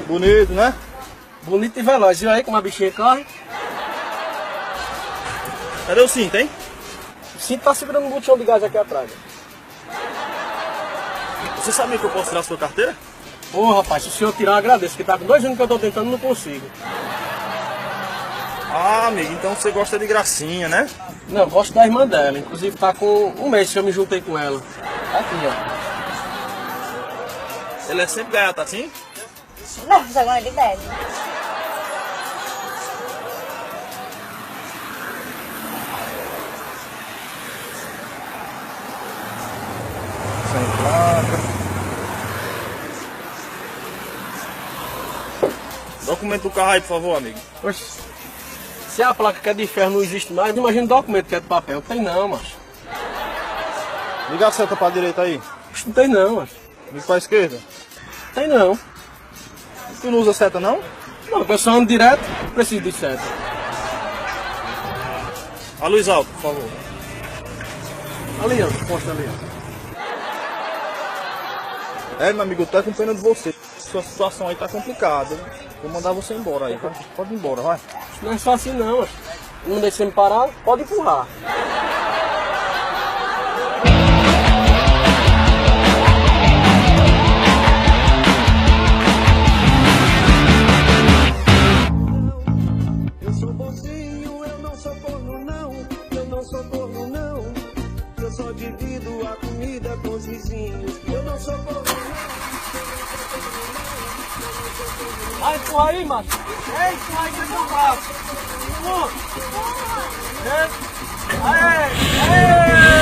Bonito, né? Bonito e veloz. Viu aí como a bichinha corre? Cadê o cinto, hein? O cinto tá segurando um botão de gás aqui atrás. Você sabia que eu posso tirar a sua carteira? Ô, rapaz, se o senhor tirar, eu agradeço, porque tá com 2 anos que eu tô tentando e não consigo. Ah, amigo, então você gosta de gracinha, né? Não, eu gosto da irmã dela. Inclusive tá com 1 mês que eu me juntei com ela. Tá aqui, ó. Ele é sempre gaiato assim? Não, agora ele deve. Sem placa. Documento do carro aí, por favor, amigo. Oxe, se a placa que é de ferro não existe mais, imagina o documento que é de papel. Tem não, macho. Liga a seta pra direita aí. Oxe, não tem não, macho. Liga pra esquerda. Tem não. Tu não usa seta, não? Não, eu só ando direto, preciso de seta. A luz alta, por favor. Ali, ó, posta ali, ó. É, meu amigo, eu tô com pena de você. Sua situação aí tá complicada. Vou mandar você embora aí. Pode ir embora, vai. Não é só assim não, macho. Não deixa me parar, pode empurrar. Eu sou bonzinho, eu não sou corno não, eu não sou corno não. Eu só divido a comida com os vizinhos. Eu não sou corno não. Vai, empurra aí, macho. Ei, empurra aí, que é meu braço. Empurra. Aê, aê.